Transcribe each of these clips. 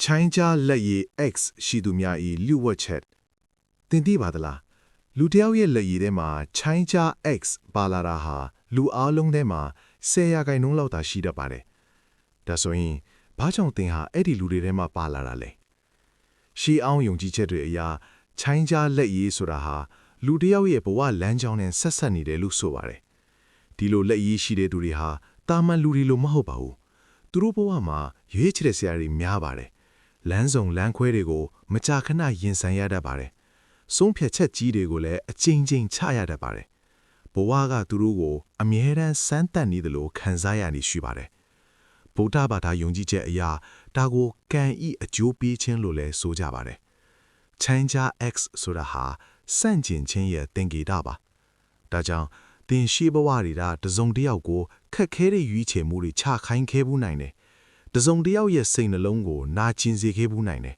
ချိုင်းကြားလက်ရည် X ရှိသူများ၏လူဝက်ချက်တင်သိပါသလားလူတယောက်ရဲ့လက်ရည်ထဲမှာချိုင်းကြား X ပါလာတာဟာလူအားလုံးထဲမှာ10%လောက်သာရှိတတ်ပါတယ်ဒါဆိုရင်ဘာကြောင့်သင်ဟာအဲ့ဒီလူတွေထဲမှာပါလာတာလဲရှေးအောင်ယုံကြည်ချက်တွေအရာချိုင်းကြားလက်ရည်ဆိုတာဟာလူတယောက်ရဲ့ဘဝလမ်းကြောင်းနဲ့ဆက်ဆက်နေတယ်လို့ဆိုပါတယ်ဒီလိုလက်ရည်ရှိတဲ့သူတွေဟာတာမန်လူတွေလိုမဟုတ်ပါဘူးသူတို့ဘဝမှာရွေးချယ်တဲ့ဆရာတွေများပါတယ်လမ်းစုံလမ်းခွဲတွေကိုမကြာခဏရင်ဆိုင်ရတတ်ပါတယ်ဆုံးဖြတ်ချက်ကြီးတွေကိုလည်းအချိန်ချင်းချရတတ်ပါတယ်ဘဝကသူတို့ကိုအမြဲတမ်းစမ်းသပ်နေတယ်လို့ခံစားရနေရှိပါတယ်ဗုဒ္ဓဘာသာယုံကြည်ချက်အရာဒါကိုကံဤအကျိုးပေးခြင်းလို့လည်းဆိုကြပါတယ်ချိုင်းကြား X ဆိုတာဟာစန့်ကျင်ခြင်းရဲ့သင်္ကေတပါဒါကြောင့်သင်ရှိဘဝတွေကတစုံတစ်ယောက်ကိုခက်ခဲတဲ့ရွေးချယ်မှုတွေချခိုင်းခဲ့ဘူးနိုင်တယ်တစုံတစ်ယောက်ရဲ့စိတ်နှလုံးကိုနာကျင်စေခဲ့ဘူးနိုင်တယ်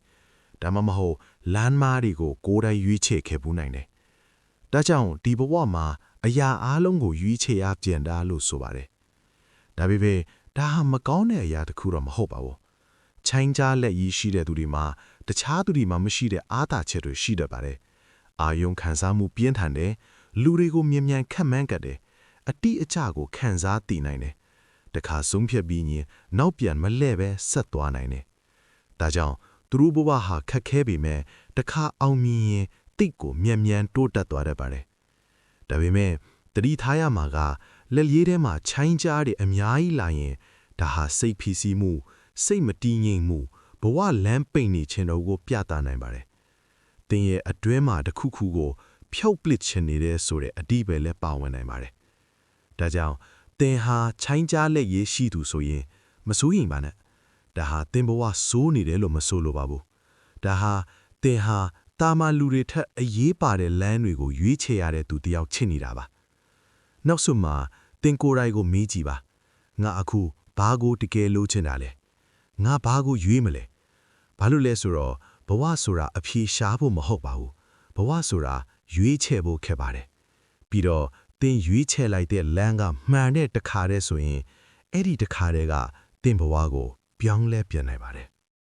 ဒါမှမဟုတ်လမ်းမားတွေကိုကိုယ်တိုင်ရွေးချယ်ခဲ့ဘူးနိုင်တယ်ဒါကြောင့်ဒီဘဝမှာအရာအလုံးကိုရွေးချယ်ရပြန်တာလို့ဆိုပါတယ်ဒါပေမဲ့ဒါဟာမကောင်းတဲ့အရာတစ်ခုတော့မဟုတ်ပါဘူးချိုင်းကြားလက်ရည်ရှိတဲ့သူတွေမှာတခြားသူတွေမှာမရှိတဲ့အားသာချက်တွေရှိတတ်ပါတယ်အာယုံခံစားမှုပြင်းထန်တယ်လူတွေကိုမြ мян ခက်မှန်းကတ်တယ်အတိအကျကိုခံစားသိနိုင်တယ်တခါဆုံးဖြတ်ပြီးရင်နောက်ပြန်မလဲပဲဆက်သွားနိုင်တယ်ဒါကြောင့်သူတို့ဘဝဟာခက်ခဲပေမဲ့တခါအောင်မြင်ရင်တိတ်ကိုမြ мян တိုးတက်သွားတတ်ပါတယ်ဒါပေမဲ့တတိထားရမှာကလက်ရည်ထဲမှာချိုင်းကြားတဲ့အများကြီးလာရင်ဒါဟာစိတ်ဖိစီးမှုစိတ်မတည်ငြိမ်မှုဘဝလမ်းပိတ်နေခြင်းတို့ကိုပြသနိုင်ပါတယ်သင်ရဲ့အတွင်းမှာတစ်ခုခုကိုဖြုတ်ပစ်ချင်နေတဲ့ဆိုတဲ့အဓိပ္ပာယ်လည်းပါဝင်နိုင်ပါတယ်ဒါကြောင့်သင်ဟာချိုင်းကြားလက်ရည်ရှိသူဆိုရင်မစိုးရင်ပါနဲ့ဒါဟာသင်ဘဝစိုးနေတယ်လို့မဆိုလိုပါဘူးဒါဟာသင်ဟာတာမန်လူတွေထက်အရေးပါတဲ့လမ်းတွေကိုရွေးချယ်ရတဲ့သူတယောက်ချစ်နေတာပါနောက်ဆုံးမှာသင်ကိုယ်တိုင်ကိုမေးကြည့်ပါငါအခုဘာကိုတကယ်လိုချင်တာလဲငါဘာကိုရွေးမလဲဘာလို့လဲဆိုတော့ဘဝဆိုတာအဖြေရှာဖို့မဟုတ်ပါဘူးဘဝဆိုတာရွေးချယ်ဖို့ခက်ပါတယ်ပြီးတော့သင်ရွေးချယ်လိုက်တဲ့လမ်းကမှန်တဲ့တစ်ခါတည်းဆိုရင်အဲ့ဒီတစ်ခါတည်းကသင်ဘဝကိုပြောင်းလဲပြန်နိုင်ပါတယ်